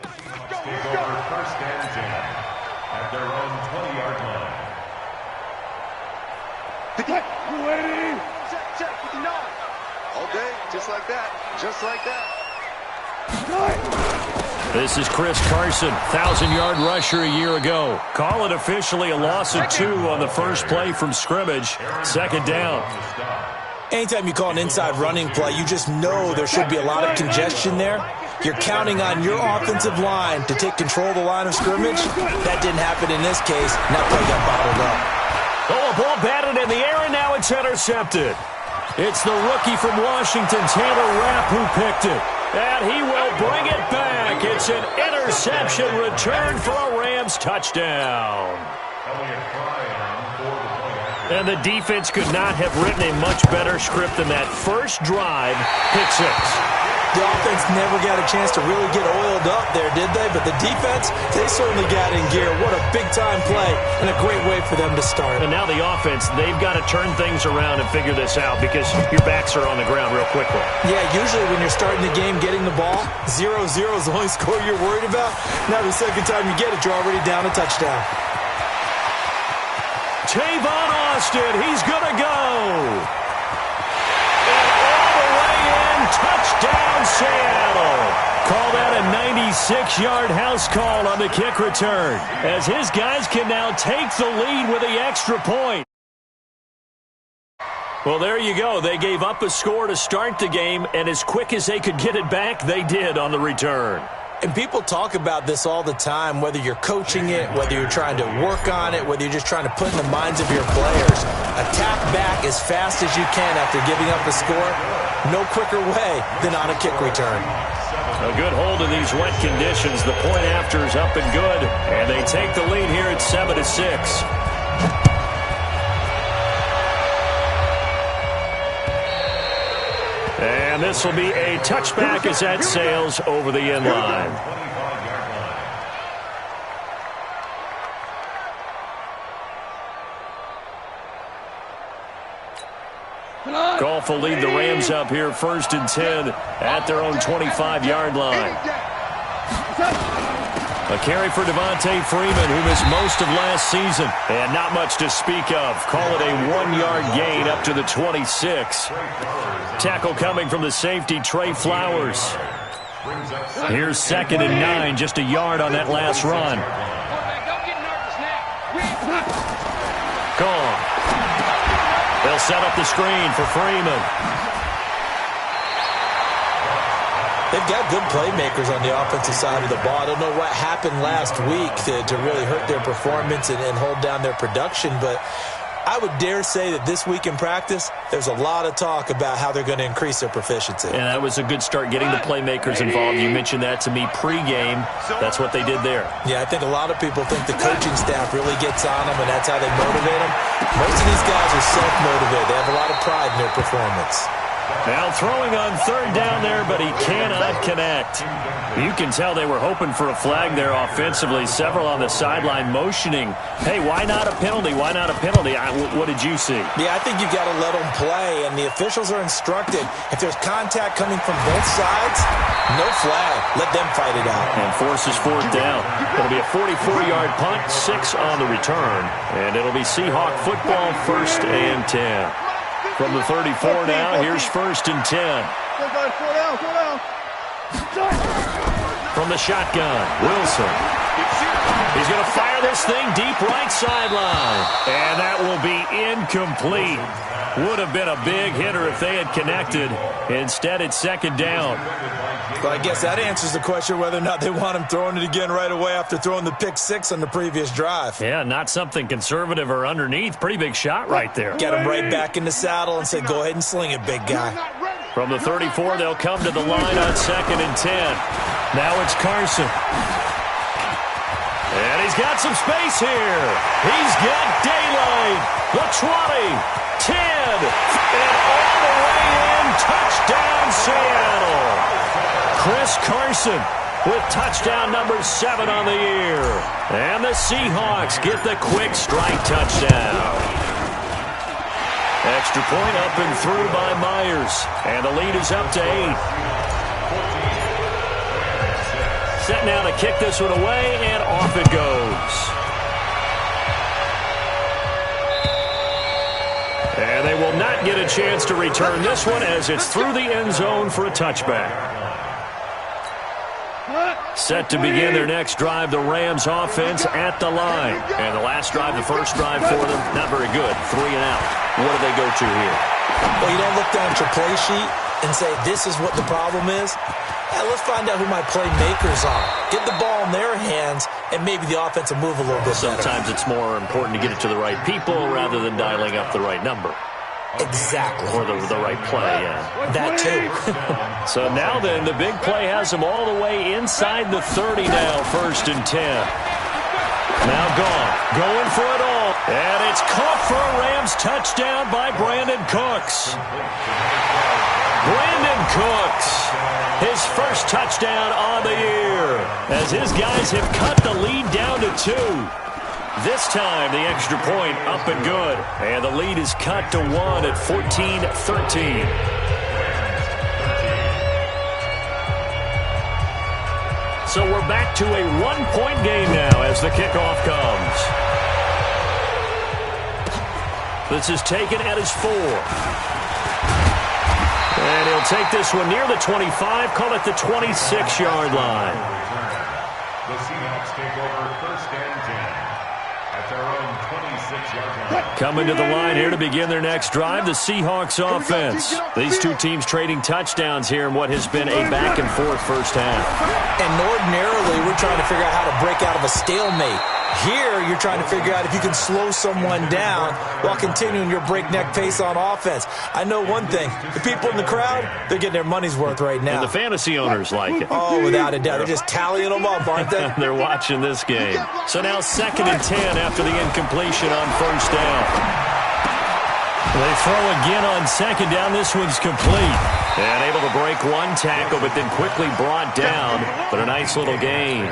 Take over first and 10 at their own 20-yard line. Ready? Check, 59. All day, just like that. Just like that. This is Chris Carson, 1,000-yard rusher a year ago. Call it officially a loss of 2 on the first play from scrimmage. Second down. Anytime you call an inside running play, you just know there should be a lot of congestion there. You're counting on your offensive line to take control of the line of scrimmage. That didn't happen in this case, and that play got bottled up. Oh, a ball batted in the air, and now it's intercepted. It's the rookie from Washington, Taylor Rapp, who picked it. And he will bring it back. It's an interception return for a Rams touchdown. And the defense could not have written a much better script than that first drive, pick 6. The offense never got a chance to really get oiled up there, did they? But the defense, they certainly got in gear. What a big-time play and a great way for them to start. And now the offense, they've got to turn things around and figure this out because your backs are on the ground real quickly. Yeah, usually when you're starting the game getting the ball, 0-0 is the only score you're worried about. Now the second time you get it, you're already down a touchdown. Tavon Austin, he's going to go. Touchdown, Seattle. Call that a 96-yard house call on the kick return, as his guys can now take the lead with the extra point. Well, there you go. They gave up a score to start the game, and as quick as they could get it back, they did on the return. And people talk about this all the time, whether you're coaching it, whether you're trying to work on it, whether you're just trying to put in the minds of your players. Attack back as fast as you can after giving up a score. No quicker way than on a kick return. A good hold in these wet conditions. The point after is up and good, and they take the lead here at 7-6. And this will be a touchback as that sails over the end line. Goff will lead the Rams up here first and 10 at their own 25-yard line. A carry for Devontae Freeman, who missed most of last season. And not much to speak of. Call it a 1-yard gain up to the 26. Tackle coming from the safety, Trey Flowers. Here's 2nd and 9, just a yard on that last run. Gone. They'll set up the screen for Freeman. They've got good playmakers on the offensive side of the ball. I don't know what happened last week to really hurt their performance and hold down their production, but I would dare say that this week in practice, there's a lot of talk about how they're going to increase their proficiency. And that was a good start getting the playmakers involved. You mentioned that to me pregame. That's what they did there. Yeah, I think a lot of people think the coaching staff really gets on them, and that's how they motivate them. Most of these guys are self-motivated. They have a lot of pride in their performance. Now throwing on 3rd down there, but he cannot connect. You can tell they were hoping for a flag there offensively. Several on the sideline motioning, hey, why not a penalty? Why not a penalty? What did you see? Yeah, I think you've got to let them play, and the officials are instructed. If there's contact coming from both sides, no flag. Let them fight it out. And forces 4th down. It'll be a 44-yard punt, 6 on the return. And it'll be Seahawk football, 1st and 10. From the 34 now, here's 1st and 10. From the shotgun, Wilson. He's going to fire this thing deep right sideline. And that will be incomplete. Would have been a big hitter if they had connected. Instead, it's 2nd down. Well, I guess that answers the question whether or not they want him throwing it again right away after throwing the pick 6 on the previous drive. Yeah, not something conservative or underneath. Pretty big shot right there. Get him right back in the saddle and say, go ahead and sling it, big guy. From the 34, they'll come to the line on 2nd and 10. Now it's Carson. And he's got some space here. He's got daylight. The 20, 10, and all the way in. Touchdown, Seattle. Chris Carson with touchdown number 7 on the year. And the Seahawks get the quick strike touchdown. Extra point up and through by Myers. And the lead is up to 8. Set now to kick this one away, and off it goes. And they will not get a chance to return this one as it's through the end zone for a touchback. Set to begin their next drive, the Rams offense at the line. And the last drive, the first drive for them, not very good. 3 and out. What do they go to here? Well, you don't look down at your play sheet and say, this is what the problem is. Yeah, let's find out who my playmakers are. Get the ball in their hands, and maybe the offense will move a little bit better. Sometimes it's more important to get it to the right people rather than dialing up the right number. Exactly. Or the right play, yeah. That too. So now then, the big play has them all the way inside the 30 now, 1st and 10. Now gone, going for it all. And it's caught for a Rams touchdown by Brandon Cooks. Brandon Cooks, his first touchdown on the year, as his guys have cut the lead down to 2. This time, the extra point up and good. And the lead is cut to 1 at 14-13. So we're back to a 1-point game now as the kickoff comes. This is taken at his 4. And he'll take this one near the 25, call it the 26-yard line. The Seahawks take over 1st and 10. At their own 26-yard line. Coming to the line here to begin their next drive, the Seahawks offense. These two teams trading touchdowns here in what has been a back-and-forth first half. And ordinarily, we're trying to figure out how to break out of a stalemate. Here, you're trying to figure out if you can slow someone down while continuing your breakneck pace on offense. I know one thing. The people in the crowd, they're getting their money's worth right now. And the fantasy owners like it. Oh, without a doubt. They're just tallying them up, aren't they? They're watching this game. So now 2nd and 10 after the incompletion on 1st down. They throw again on 2nd down. This one's complete. And able to break one tackle, but then quickly brought down. But a nice little gain.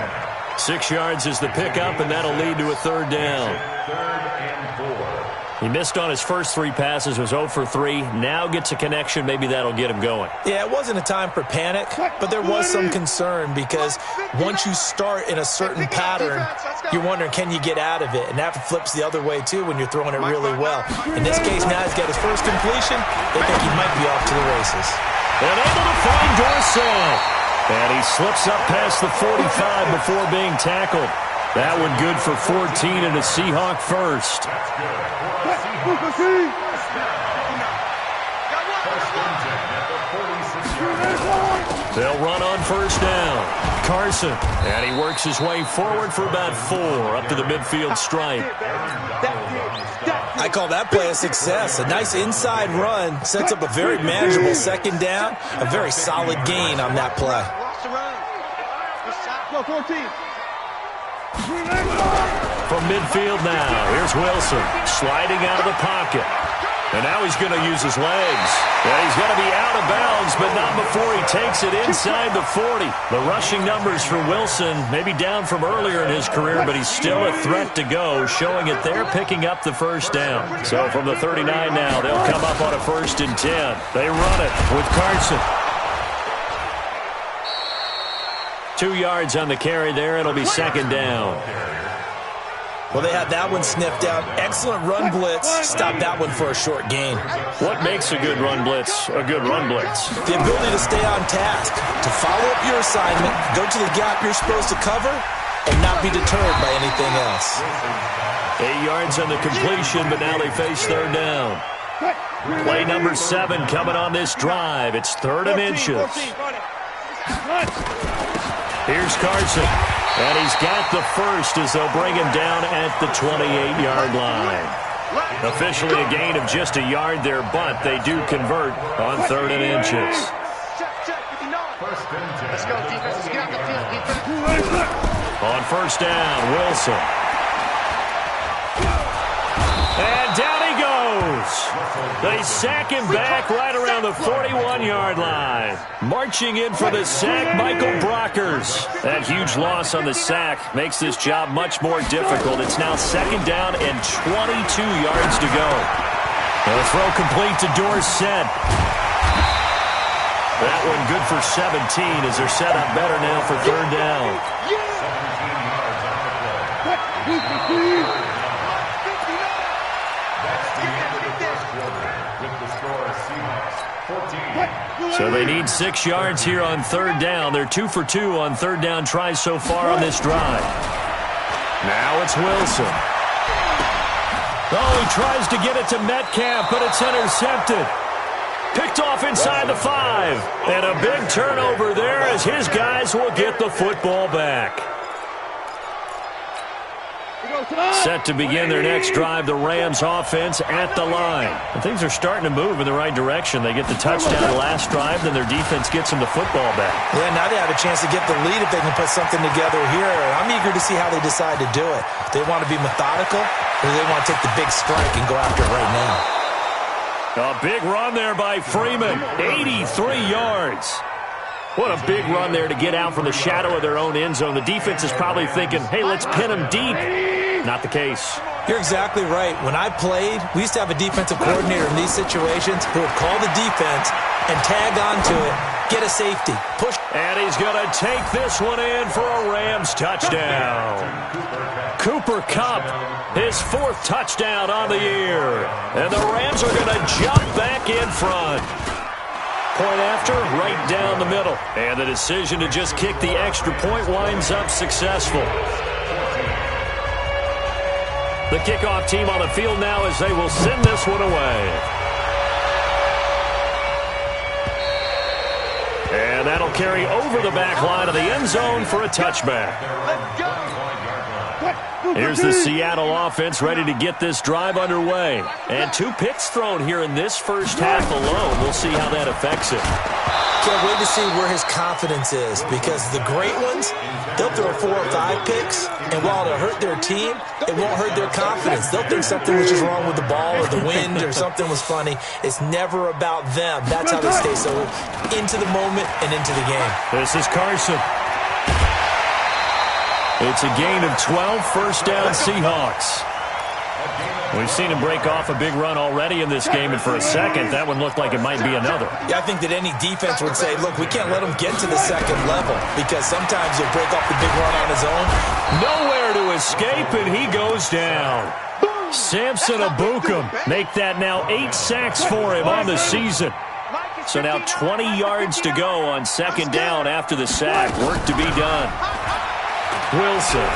6 yards is the pickup, and that'll lead to a 3rd down. 3rd and 4. He missed on his first 3 passes, was 0 for 3. Now gets a connection. Maybe that'll get him going. Yeah, it wasn't a time for panic, but there was some concern because once you start in a certain pattern, you're wondering, can you get out of it? And that flips the other way, too, when you're throwing it really well. In this case, now he's got his first completion. They think he might be off to the races. And able to find Dorsett. And he slips up past the 45 before being tackled. That one good for 14 and a Seahawk first. They'll run on 1st down. Carson. And he works his way forward for about 4 up to the midfield stripe. I call that play a success. A nice inside run sets up a very manageable 2nd down. A very solid gain on that play. From midfield now, here's Wilson sliding out of the pocket. And now he's going to use his legs. Yeah, he's going to be out of bounds, but not before he takes it inside the 40. The rushing numbers for Wilson maybe down from earlier in his career, but he's still a threat to go, showing it there, picking up the 1st down. So from the 39 now, they'll come up on a 1st and 10. They run it with Carson. 2 yards on the carry there. It'll be 2nd down. Well, they had that one sniffed out. Excellent run blitz. Stop that one for a short gain. What makes a good run blitz a good run blitz? The ability to stay on task, to follow up your assignment, go to the gap you're supposed to cover, and not be deterred by anything else. 8 yards on the completion, but now they face 3rd down. Play number 7 coming on this drive. It's 3rd and inches. Here's Carson. And he's got the first as they'll bring him down at the 28-yard line. Officially a gain of just a yard there, but they do convert on 3rd and inches. Let's go, defense. Let's get out the field. On 1st down, Wilson. And down he goes. They sack him back right around the 41-yard line. Marching in for the sack, Michael Brockers. That huge loss on the sack makes this job much more difficult. It's now 2nd down and 22 yards to go. The throw complete to Dorsett. That one good for 17 as they're set up better now for third down. 17 yards on the play. That's the end of the first quarter with the score Seahawks 14. So they need 6 yards here on third down. They're 2 for 2 on third down tries so far on this drive. Now it's Wilson. Oh, he tries to get it to Metcalf, but it's intercepted. Picked off inside the 5. And a big turnover there as his guys will get the football back. Set to begin their next drive, the Rams offense at the line. And things are starting to move in the right direction. They get the touchdown last drive, then their defense gets them the football back. Yeah, now they have a chance to get the lead if they can put something together here. I'm eager to see how they decide to do it. They want to be methodical, or they want to take the big strike and go after it right now. A big run there by Freeman, 83 yards. What a big run there to get out from the shadow of their own end zone. The defense is probably thinking, hey, let's pin them deep. Not the case. You're exactly right. When I played, we used to have a defensive coordinator in these situations who would call the defense and tag onto it, get a safety, push. And he's going to take this one in for a Rams touchdown. Cooper Kupp, his 4th touchdown on the year. And the Rams are going to jump back in front. Point after, right down the middle. And the decision to just kick the extra point winds up successful. The kickoff team on the field now as they will send this one away. And that'll carry over the back line of the end zone for a touchback. Here's the Seattle offense ready to get this drive underway. And 2 picks thrown here in this first half alone. We'll see how that affects it. Can't wait to see where his confidence is, because the great ones, they'll throw 4 or 5 picks, and while it'll hurt their team, it won't hurt their confidence. They'll think something was just wrong with the ball or the wind or something was funny. It's never about them. That's how they stay so into the moment and into the game. This is Carson. It's a gain of 12, first down Seahawks. We've seen him break off a big run already in this game, and for a second, that one looked like it might be another. Yeah, I think that any defense would say, look, we can't let him get to the second level, because sometimes he'll break off the big run on his own. Nowhere to escape, and he goes down. Samson Abukum make that now 8 sacks for him on the season. So now 20 yards to go on second down after the sack. Work to be done. Wilson,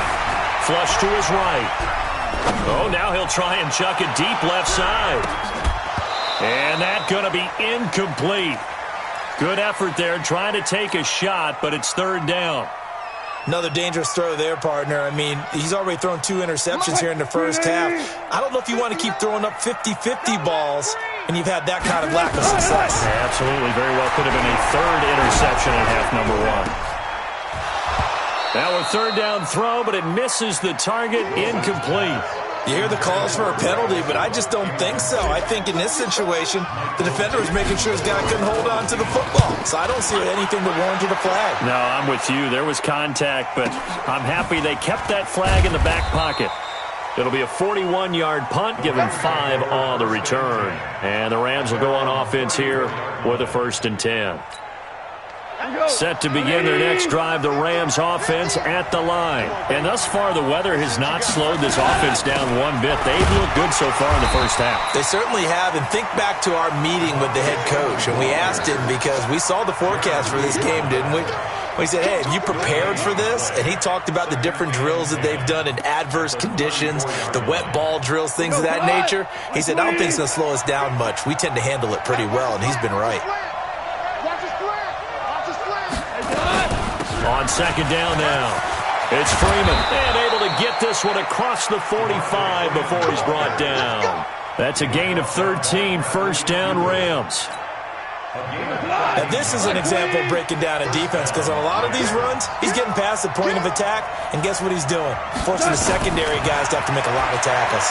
flush to his right. Oh, now he'll try and chuck it deep left side. And that's going to be incomplete. Good effort there, trying to take a shot, but it's third down. Another dangerous throw there, partner. I mean, he's already thrown 2 interceptions here in the first half. I don't know if you want to keep throwing up 50-50 balls when you've had that kind of lack of success. Yeah, absolutely. Very well could have been a 3rd interception in half number 1. Now a third down throw, but it misses the target, incomplete. You hear the calls for a penalty, but I just don't think so. I think in this situation, the defender was making sure his guy couldn't hold on to the football. So I don't see anything that warranted a flag. No, I'm with you. There was contact, but I'm happy they kept that flag in the back pocket. It'll be a 41-yard punt, giving 5 on the return. And the Rams will go on offense here with a 1st and 10. Set to begin their next drive, the Rams offense at the line. And thus far, the weather has not slowed this offense down one bit. They've looked good so far in the first half. They certainly have. And think back to our meeting with the head coach. And we asked him, because we saw the forecast for this game, didn't we? We said, hey, have you prepared for this? And he talked about the different drills that they've done in adverse conditions, the wet ball drills, things of that nature. He said, I don't think it's going to slow us down much. We tend to handle it pretty well, and he's been right. On second down now, it's Freeman, and able to get this one across the 45 before he's brought down. That's a gain of 13, first down Rams. And this is an example of breaking down a defense, because on a lot of these runs, he's getting past the point of attack, and guess what he's doing? Forcing the secondary guys to have to make a lot of tackles.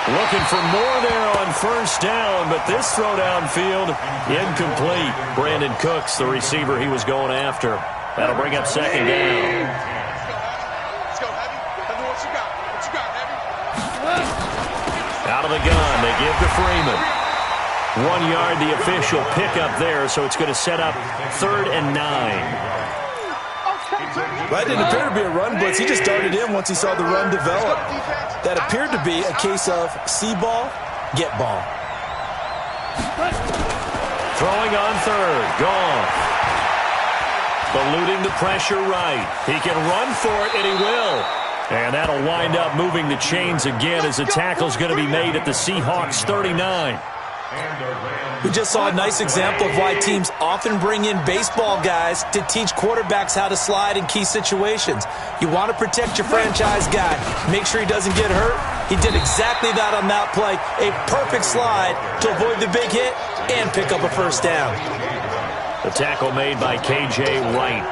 Looking for more there on first down, but this throw downfield, incomplete. Brandon Cooks, the receiver he was going after. That'll bring up second down. Let's go, Heavy. Heavy, what you got? What you got, Heavy? Out of the gun, they give to Freeman. 1 yard, the official pickup there, so it's going to set up 3rd and 9. That didn't appear to be a run blitz. He just darted in once he saw the run develop. That appeared to be a case of see ball, get ball. Throwing on 3rd, Goff. Eluding the pressure right. He can run for it, and he will. And that'll wind up moving the chains again as the tackle's going to be made at the Seahawks 39. We just saw a nice example of why teams often bring in baseball guys to teach quarterbacks how to slide in key situations. You want to protect your franchise guy. Make sure he doesn't get hurt. He did exactly that on that play. A perfect slide to avoid the big hit and pick up a first down. The tackle made by K.J. Wright.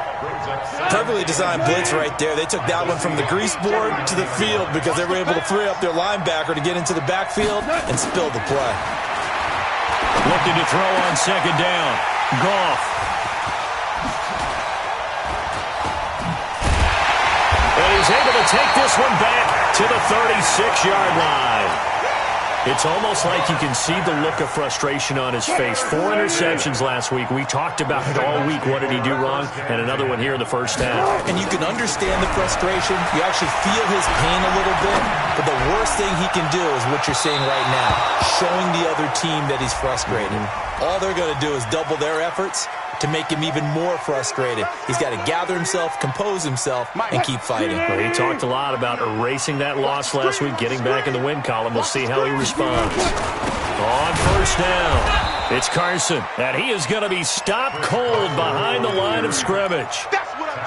Perfectly designed blitz right there. They took that one from the grease board to the field because they were able to free up their linebacker to get into the backfield and spill the play. Looking to throw on 2nd down. Goff. And he's able to take this one back to the 36-yard line. It's almost like you can see the look of frustration on his face. 4 interceptions last week. We talked about it all week. What did he do wrong? And another one here in the first half. And you can understand the frustration. You actually feel his pain a little bit. But the worst thing he can do is what you're seeing right now, showing the other team that he's frustrated. All they're going to do is double their efforts to make him even more frustrated. He's got to gather himself, compose himself, and keep fighting. Well, he talked a lot about erasing that loss last week, getting back in the win column. We'll see how he responds. On 1st down, it's Carson, and he is going to be stopped cold behind the line of scrimmage.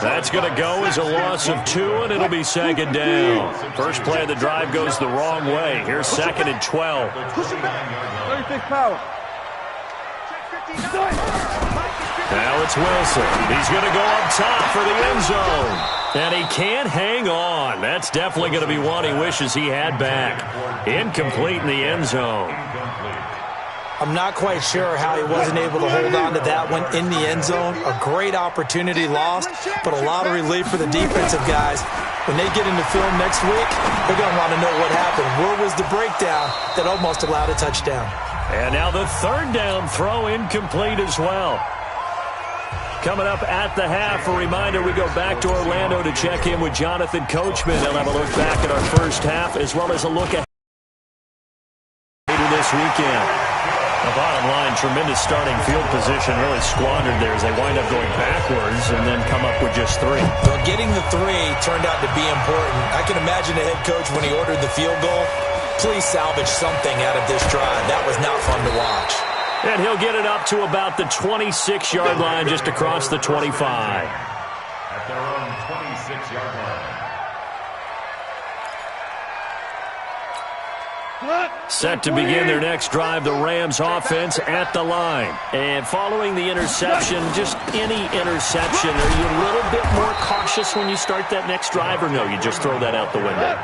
That's going to go as a loss of 2, and it'll be 2nd down. First play of the drive goes the wrong way. Here's 2nd and 12. 36 power. Now it's Wilson. He's going to go up top for the end zone. And he can't hang on. That's definitely going to be one he wishes he had back. Incomplete in the end zone. I'm not quite sure how he wasn't able to hold on to that one in the end zone. A great opportunity lost, but a lot of relief for the defensive guys. When they get into film next week, they're going to want to know what happened. Where was the breakdown that almost allowed a touchdown? And now the 3rd down throw incomplete as well. Coming up at the half, a reminder, we go back to Orlando to check in with Jonathan Coachman. He'll have a look back at our first half as well as a look ahead later this weekend. The bottom line, tremendous starting field position, really squandered there as they wind up going backwards and then come up with just 3. Well, getting the 3 turned out to be important. I can imagine the head coach when he ordered the field goal. Please salvage something out of this drive. That was not fun to watch. And he'll get it up to about the 26-yard line, just across the 25. At their own 26-yard line. Set to begin their next drive, the Rams offense at the line. And following the interception, just any interception, are you a little bit more cautious when you start that next drive, or no, you just throw that out the window?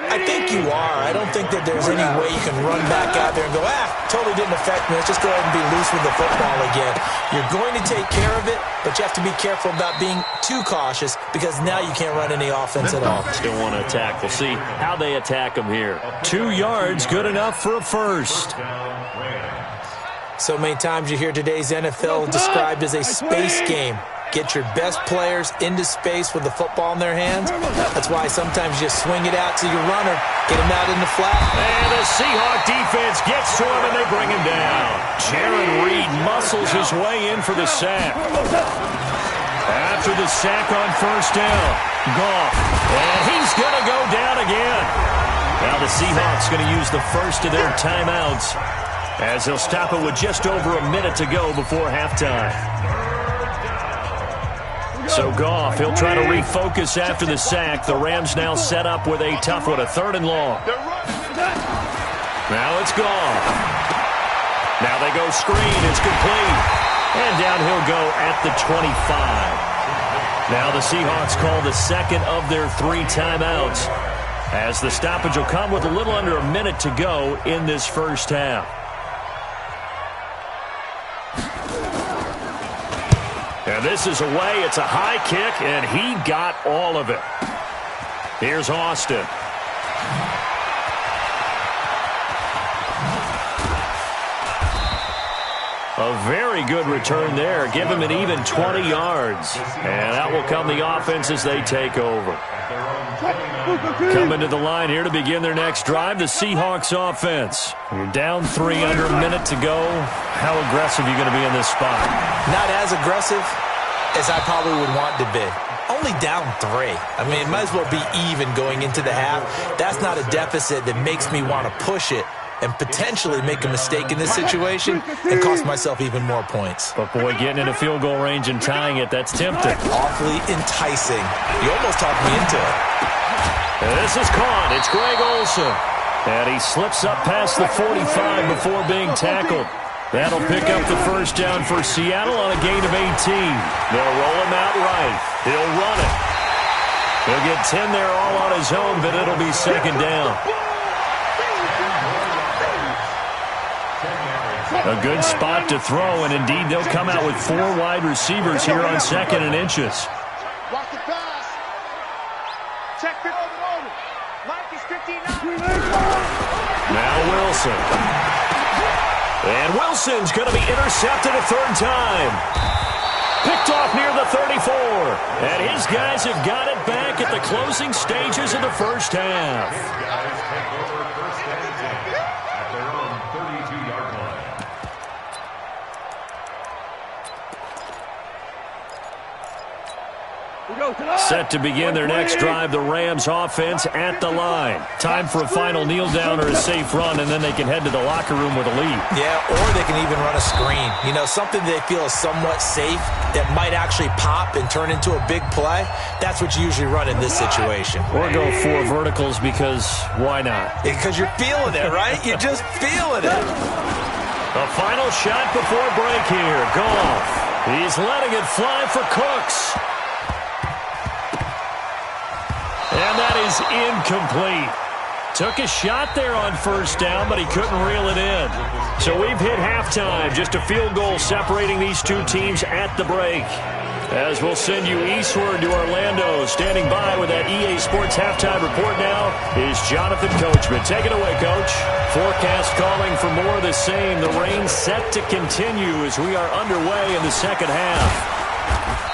I think you are. I don't think that there's any way you can run back out there and go, totally didn't affect me. Let's just go ahead and be loose with the football again. You're going to take care of it, but you have to be careful about being too cautious because now you can't run any offense at all. Still want to attack. We'll see how they attack them here. 2 yards, good enough for a first. So many times you hear today's NFL described as a space game. Get your best players into space with the football in their hands. That's why sometimes you just swing it out to your runner, get him out in the flat. And the Seahawk defense gets to him, and they bring him down. Jaron Reed muscles his way in for the sack. After the sack on 1st down, Goff. And he's going to go down again. Now the Seahawks going to use the first of their timeouts as they'll stop it with just over a minute to go before halftime. So Goff, he'll try to refocus after the sack. The Rams now set up with a tough one, a 3rd and long. Now it's Goff. Now they go screen. It's complete. And down he'll go at the 25. Now the Seahawks call the second of their 3 timeouts as the stoppage will come with a little under a minute to go in this first half. And this is away. It's a high kick, and he got all of it. Here's Austin. A very good return there. Give him an even 20 yards. And out will come the offense as they take over. Coming to the line here to begin their next drive, the Seahawks offense. You're down 3 under a minute to go. How aggressive are you going to be in this spot? Not as aggressive as I probably would want to be. Only down 3. I mean, it might as well be even going into the half. That's not a deficit that makes me want to push it and potentially make a mistake in this situation and cost myself even more points. But, boy, getting into field goal range and tying it, that's tempting. Awfully enticing. You almost talked me into it. And this is caught. It's Greg Olsen. And he slips up past the 45 before being tackled. That'll pick up the first down for Seattle on a gain of 18. They'll roll him out right. He'll run it. He'll get 10 there all on his own, but it'll be second down. A good spot to throw, and indeed they'll come out with 4 wide receivers here on 2nd and inches. Block the pass. Check it over. Mike is 59. Now Wilson. And Wilson's going to be intercepted a 3rd time. Picked off near the 34. And his guys have got it back at the closing stages of the first half. Guys take over 1st and 10 at their own 32-yard line. Set to begin their next drive, the Rams offense at the line. Time for a final kneel down or a safe run, and then they can head to the locker room with a lead. Yeah, or they can even run a screen. You know, something they feel is somewhat safe that might actually pop and turn into a big play. That's what you usually run in this situation. Or go 4 verticals because why not? Because you're feeling it, right? You're just feeling it. A final shot before break here. Goff. He's letting it fly for Cooks. And that is incomplete. Took a shot there on 1st down, but he couldn't reel it in. So we've hit halftime. Just a field goal separating these 2 teams at the break. As we'll send you eastward to Orlando. Standing by with that EA Sports halftime report now is Jonathan Coachman. Take it away, Coach. Forecast calling for more of the same. The rain set to continue as we are underway in the second half.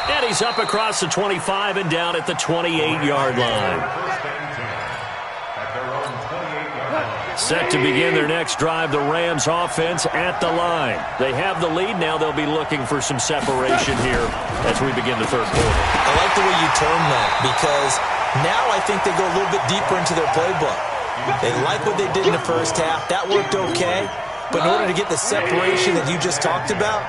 And he's up across the 25 and down at the 28-yard line. Set to begin their next drive, the Rams offense at the line. They have the lead. Now they'll be looking for some separation here as we begin the 3rd quarter. I like the way you term that because now I think they go a little bit deeper into their playbook. They like what they did in the first half. That worked okay. But in order to get the separation that you just talked about,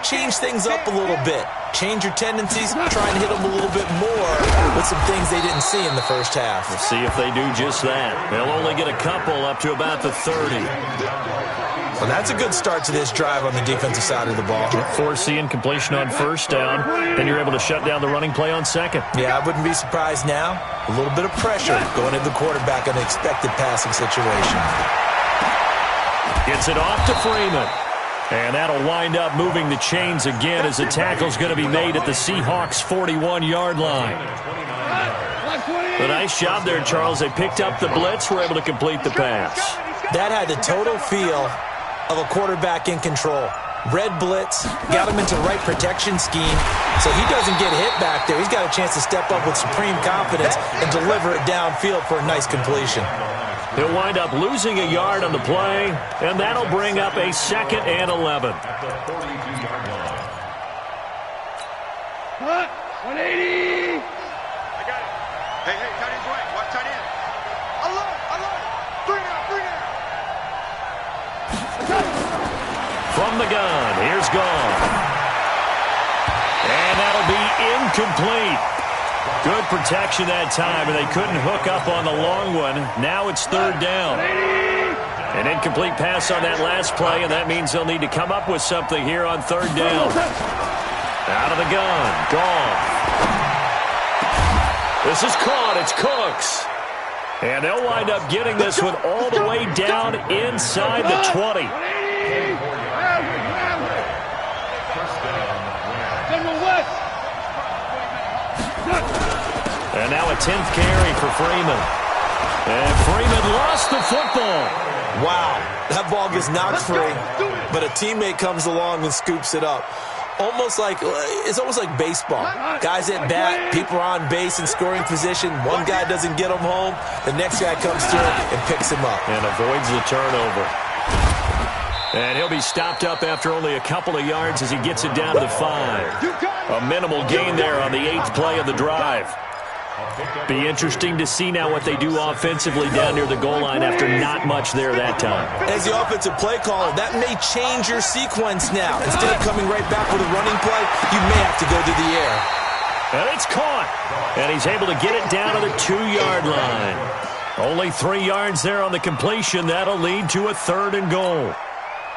change things up a little bit. Change your tendencies, try and hit them a little bit more with some things they didn't see in the first half. We'll see if they do just that. They'll only get a couple up to about the 30. Well, that's a good start to this drive on the defensive side of the ball. Force the incompletion on 1st down, then you're able to shut down the running play on 2nd. Yeah, I wouldn't be surprised now. A little bit of pressure going into the quarterback on an expected passing situation. Gets it off to Freeman. And that'll wind up moving the chains again as the tackle's going to be made at the Seahawks' 41-yard line. A nice job there, Charles. They picked up the blitz, were able to complete the pass. That had the total feel of a quarterback in control. Red blitz, got him into the right protection scheme, so he doesn't get hit back there. He's got a chance to step up with supreme confidence and deliver it downfield for a nice completion. He'll wind up losing a yard on the play, and that'll bring up a 2nd and 11. At the 42-yard line. 180. I got it. Hey, tight end's right. Watch tight end. Alert. 3 now. From the gun, here's Goff. And that'll be incomplete. Good protection that time, and they couldn't hook up on the long one. Now it's 3rd down. An incomplete pass on that last play, and that means they'll need to come up with something here on 3rd down. Out of the gun, Goff. This is caught. It's Cooks. And they'll wind up getting this one all the way down inside the 20. And now a 10th carry for Freeman. And Freeman lost the football. Wow, that ball gets knocked free, but a teammate comes along and scoops it up. It's almost like baseball. Guys at bat, people are on base in scoring position. One guy doesn't get him home. The next guy comes through and picks him up. And avoids the turnover. And he'll be stopped up after only a couple of yards as he gets it down to the 5. A minimal gain there on the 8th play of the drive. Be interesting to see now what they do offensively down near the goal line after not much there that time. As the offensive play caller, that may change your sequence now. Instead of coming right back with a running play, you may have to go to the air. And it's caught. And he's able to get it down to the 2-yard line. Only 3 yards there on the completion. That'll lead to a 3rd and goal.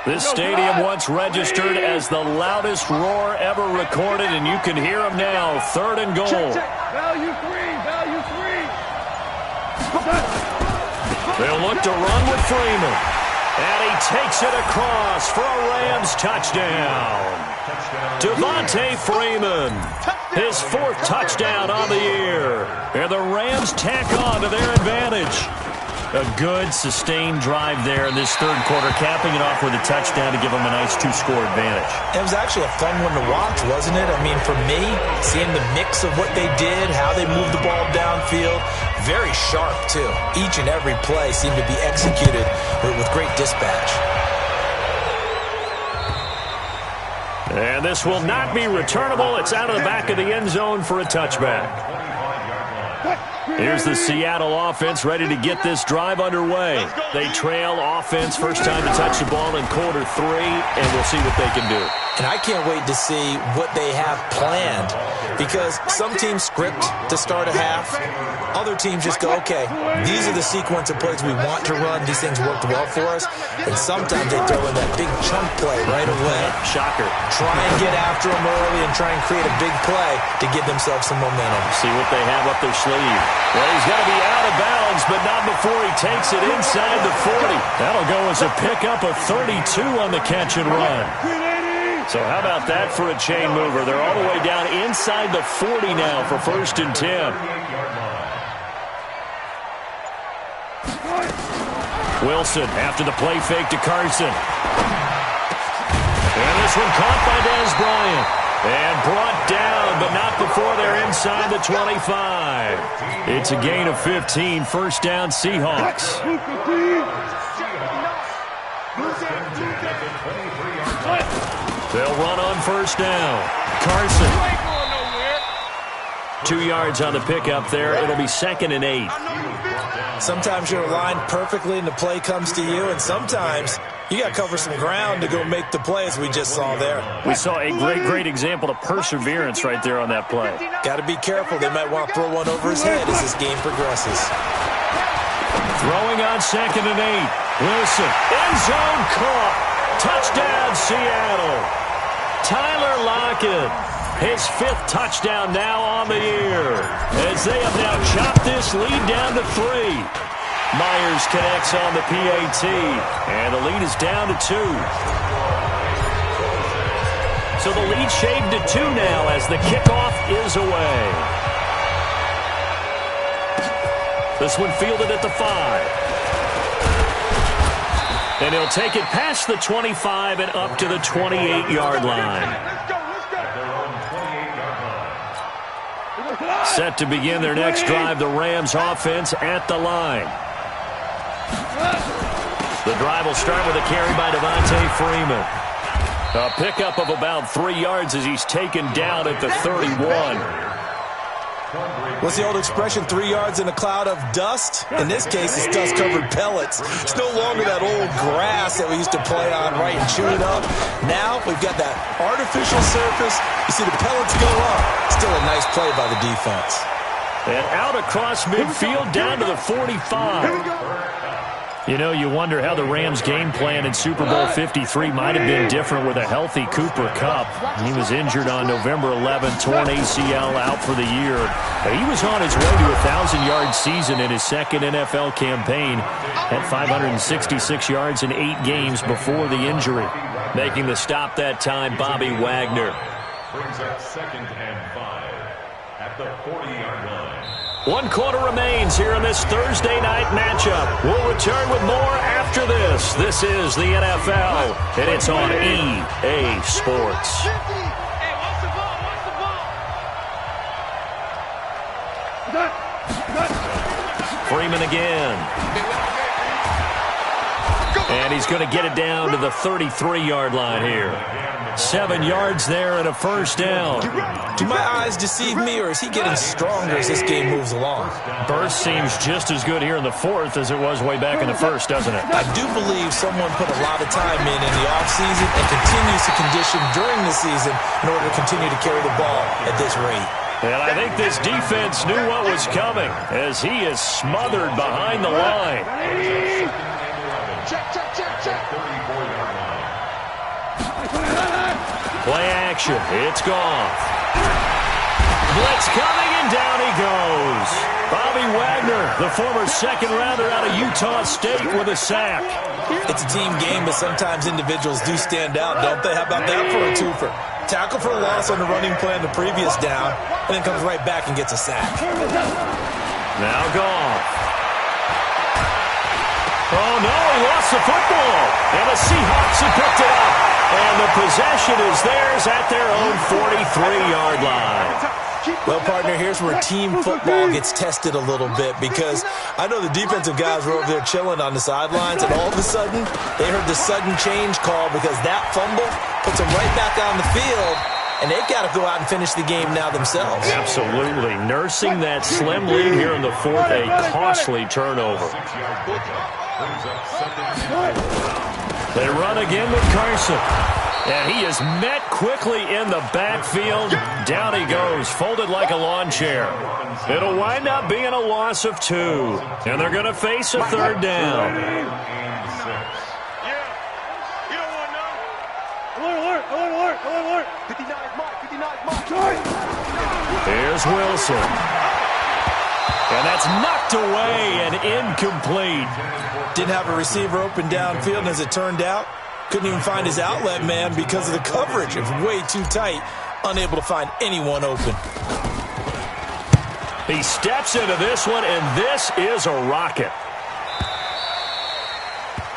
This stadium once registered as the loudest roar ever recorded, and you can hear him now. 3rd and goal. Value 3. They'll look to run with Freeman. And he takes it across for a Rams touchdown. Devontae Freeman, his 4th touchdown on the year. And the Rams tack on to their advantage. A good, sustained drive there in this 3rd quarter, capping it off with a touchdown to give them a nice 2-score advantage. It was actually a fun one to watch, wasn't it? I mean, for me, seeing the mix of what they did, how they moved the ball downfield, very sharp, too. Each and every play seemed to be executed with great dispatch. And this will not be returnable. It's out of the back of the end zone for a touchback. Here's the Seattle offense ready to get this drive underway. They trail offense first time to touch the ball in quarter 3, and we'll see what they can do. And I can't wait to see what they have planned, because some teams script to start a half. Other teams just go, okay, these are the sequence of plays we want to run. These things worked well for us. And sometimes they throw in that big chunk play right away. Shocker. Try and get after them early and try and create a big play to give themselves some momentum. See what they have up their sleeve. Well, he's going to be out of bounds, but not before he takes it inside the 40. That'll go as a pickup of 32 on the catch and run. So how about that for a chain mover? They're all the way down inside the 40 now for 1st and 10. Wilson after the play fake to Carson. And this one caught by Dez Bryant. And brought down, but not before they're inside the 25. It's a gain of 15, 1st down Seahawks. They'll run on 1st down. Carson. 2 yards on the pickup there. It'll be 2nd and 8. Sometimes you're aligned perfectly and the play comes to you, and sometimes you got to cover some ground to go make the play, as we just saw there. We saw a great example of perseverance right there on that play. Got to be careful. They might want to throw one over his head as this game progresses. Throwing on 2nd and 8. Wilson, end zone caught. Touchdown, Seattle. Tyler Lockett, his 5th touchdown now on the year, as they have now chopped this lead down to 3. Myers connects on the PAT, and the lead is down to 2. So the lead shaved to 2 now as the kickoff is away. This one fielded at the 5. And he'll take it past the 25 and up to the 28-yard line. Set to begin their next drive, the Rams offense at the line. The drive will start with a carry by Devontae Freeman. A pickup of about 3 yards as he's taken down at the 31. What's the old expression, 3 yards in a cloud of dust? In this case, it's dust-covered pellets. It's no longer that old grass that we used to play on, right, and chew it up. Now we've got that artificial surface. You see the pellets go up. Still a nice play by the defense. And out across midfield down to the 45. You know, you wonder how the Rams' game plan in Super Bowl 53 might have been different with a healthy Cooper Kupp. He was injured on November 11th, torn ACL, out for the year. He was on his way to a 1,000-yard season in his 2nd NFL campaign at 566 yards in 8 games before the injury. Making the stop that time, Bobby Wagner. Brings up 2nd and 5 at the 40-yard line. 1 quarter remains here in this Thursday night matchup. We'll return with more after this. This is the NFL, and it's on EA Sports. Freeman again. And he's going to get it down to the 33-yard line here. 7 yards there and a first down. Do my eyes deceive me, or is he getting stronger as this game moves along? Burst seems just as good here in the fourth as it was way back in the first, doesn't it? I do believe someone put a lot of time in the offseason and continues to condition during the season in order to continue to carry the ball at this rate. And I think this defense knew what was coming as he is smothered behind the line. Check. Play action. It's gone. Blitz coming, and down he goes. Bobby Wagner, the former second-rounder out of Utah State, with a sack. It's a team game, but sometimes individuals do stand out, don't they? How about that for a twofer? Tackle for a loss on the running play on the previous down, and then comes right back and gets a sack. Now gone. Oh, no, he lost the football. And the Seahawks have picked it up. And the possession is theirs at their own 43-yard line. Well, partner, here's where team football gets tested a little bit, because I know the defensive guys were over there chilling on the sidelines, and all of a sudden, they heard the sudden change call because that fumble puts them right back on the field, and they've got to go out and finish the game now themselves. Absolutely. Nursing that slim lead here in the fourth, a costly turnover. They run again with Carson. And he is met quickly in the backfield. Down he goes, folded like a lawn chair. It'll wind up being a loss of 2. And they're going to face a third down. Alert. 59 mark. Here's Wilson. And that's knocked away and incomplete. Didn't have a receiver open downfield, and as it turned out, couldn't even find his outlet man because of the coverage. It was way too tight, unable to find anyone open. He steps into this one, and this is a rocket.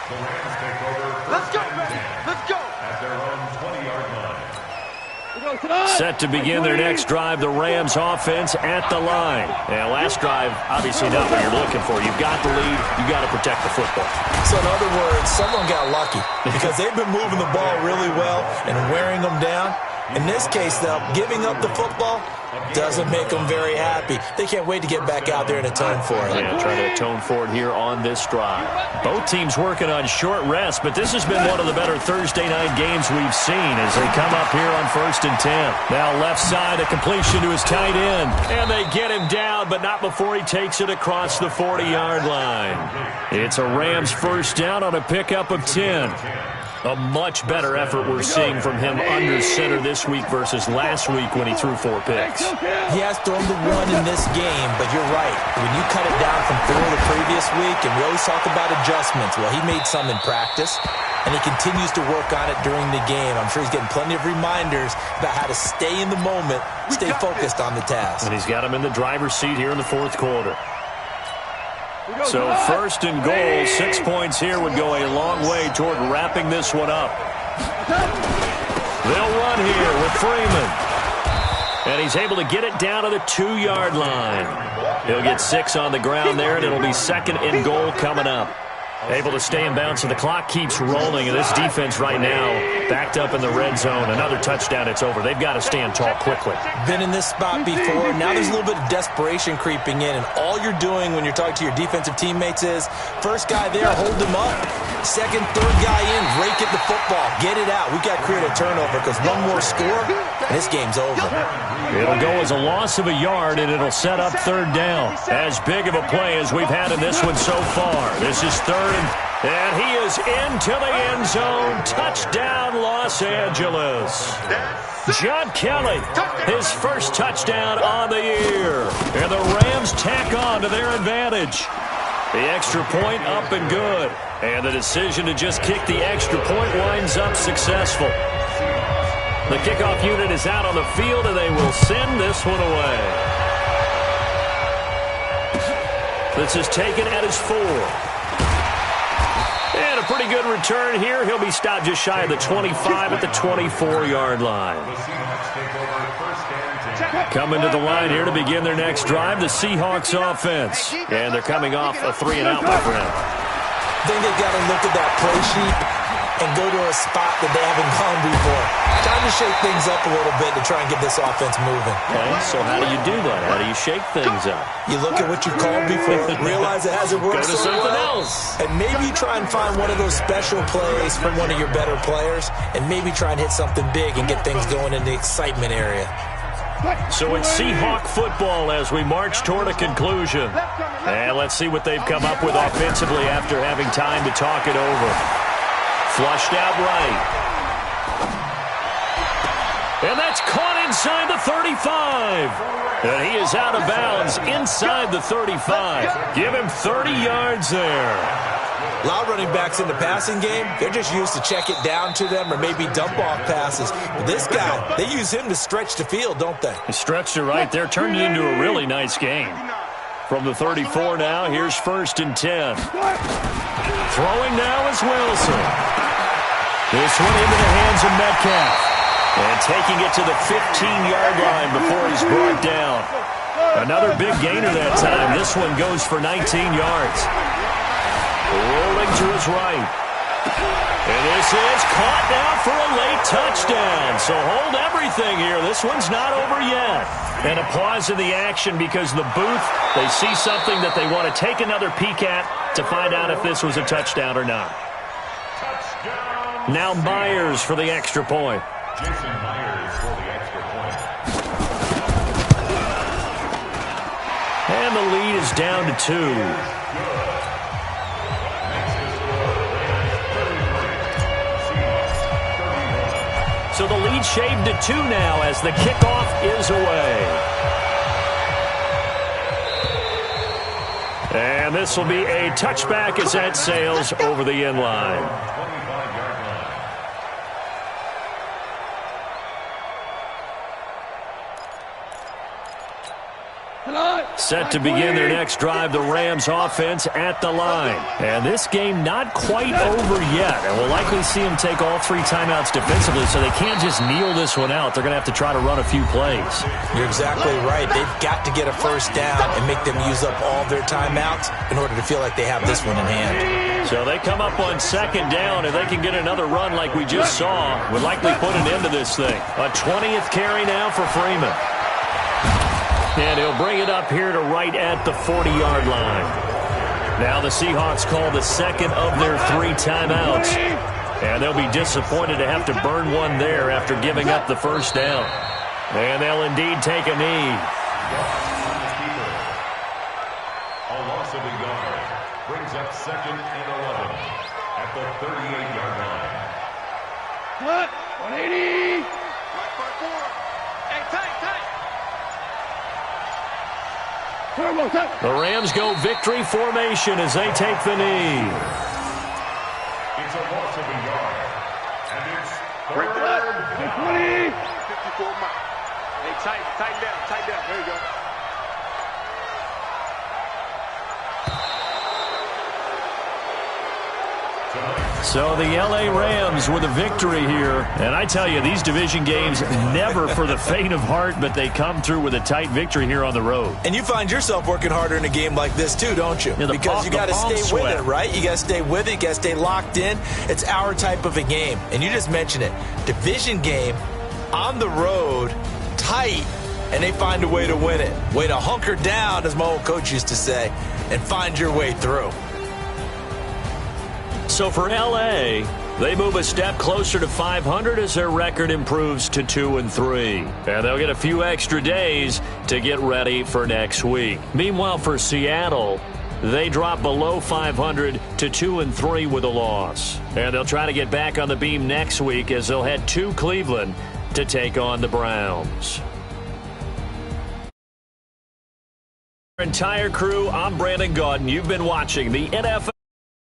The Rams take over. Let's go, baby. Let's go. At their own 20-yard line. Set to begin their next drive, the Rams offense at the line. And last drive, obviously not what you're looking for. You've got the lead. You've got to protect the football. So in other words, someone got lucky because they've been moving the ball really well and wearing them down. In this case, though, giving up the football doesn't make them very happy. They can't wait to get back out there and atone for it. Yeah, trying to atone for it here on this drive. Both teams working on short rest, but this has been one of the better Thursday night games we've seen as they come up here on 1st and 10. Now left side, a completion to his tight end. And they get him down, but not before he takes it across the 40-yard line. It's a Rams first down on a pickup of 10. A much better effort we're seeing from him under center this week versus last week when he threw 4 picks. He has thrown the 1 in this game, but you're right. When you cut it down from 4 the previous week, and we always talk about adjustments, well, he made some in practice, and he continues to work on it during the game. I'm sure he's getting plenty of reminders about how to stay in the moment, stay focused on the task. And he's got him in the driver's seat here in the 4th quarter. So 1st and goal, 6 points here would go a long way toward wrapping this one up. They'll run here with Freeman. And he's able to get it down to the 2-yard line. He'll get 6 on the ground there, and it'll be 2nd and goal coming up. Able to stay in bounds, and the clock keeps rolling, and this defense right now backed up in the red zone. Another touchdown, it's over. They've got to stand tall quickly. Been in this spot before. Now there's a little bit of desperation creeping in, and all you're doing when you're talking to your defensive teammates is, first guy there, hold him up. Second, third guy in, rake at the football. Get it out. We've got to create a turnover because one more score, and this game's over. It'll go as a loss of a yard, and it'll set up 3rd down. As big of a play as we've had in this one so far. This is 3rd, and he is into the end zone. Touchdown, Los Angeles. John Kelly, his first touchdown on the year. And the Rams tack on to their advantage. The extra point up and good. And the decision to just kick the extra point winds up successful. The kickoff unit is out on the field, and they will send this one away. This is taken at his 4. And a pretty good return here. He'll be stopped just shy of the 25 at the 24-yard line. Coming to the line here to begin their next drive, the Seahawks offense. And they're coming off a 3-and-out, my friend. I think they've got to look at that play sheet and go to a spot that they haven't gone before. Time to shake things up a little bit to try and get this offense moving. Okay, so how do you do that? How do you shake things up? You look at what you called before, realize it hasn't worked Go to so something well, else. and maybe try and find one of those special plays from one of your better players, and maybe try and hit something big and get things going in the excitement area. So it's Seahawk football as we march toward a conclusion. And let's see what they've come up with offensively after having time to talk it over. Flushed out right. And that's caught inside the 35. And he is out of bounds inside the 35. Give him 30 yards there. A lot of running backs in the passing game, they're just used to check it down to them or maybe dump off passes. But this guy, they use him to stretch the field, don't they? He stretched it right there, turned it into a really nice game. From the 34 now, here's 1st and 10. Throwing now is Wilson. This one into the hands of Metcalf. And taking it to the 15-yard line before he's brought down. Another big gainer that time. This one goes for 19 yards. Rolling to his right. And this is caught now for a late touchdown. So hold everything here. This one's not over yet. And applause in the action because the booth, they see something that they want to take another peek at to find out if this was a touchdown or not. Now Myers for the extra point. Jason Myers for the extra point. And the lead is down to 2. So the lead shaved to 2 now as the kickoff is away. And this will be a touchback as that sails over the end line. 25-yard line. Set to begin their next drive, the Rams offense at the line. And this game not quite over yet. And we'll likely see them take all 3 timeouts defensively, so they can't just kneel this one out. They're going to have to try to run a few plays. You're exactly right. They've got to get a first down and make them use up all their timeouts in order to feel like they have this one in hand. So they come up on 2nd down. If they can get another run like we just saw, would likely put an end to this thing. A 20th carry now for Freeman. And he'll bring it up here to right at the 40-yard line. Now the Seahawks call the second of their 3 timeouts. And they'll be disappointed to have to burn one there after giving up the first down. And they'll indeed take a knee. A loss of a yard brings up 2nd and 11 at the 38-yard line. 180. Hey, tight. The Rams go victory formation as they take the knee. It's a loss of a yard. And it's 3rd. 20. 54 miles. Hey, tighten down. There you go. So the L.A. Rams with a victory here. And I tell you, these division games never for the faint of heart, but they come through with a tight victory here on the road. And you find yourself working harder in a game like this too, don't you? Yeah, because you got to stay sweat. with it, right? You got to stay with it. You got to stay locked in. It's our type of a game. And you just mentioned it. Division game, on the road, tight, and they find a way to win it. Way to hunker down, as my old coach used to say, and find your way through. So for L.A., they move a step closer to 500 as their record improves to 2-3. And they'll get a few extra days to get ready for next week. Meanwhile, for Seattle, they drop below 500 to 2-3 with a loss. And they'll try to get back on the beam next week as they'll head to Cleveland to take on the Browns. Our entire crew, I'm Brandon Gaudin. You've been watching the NFL.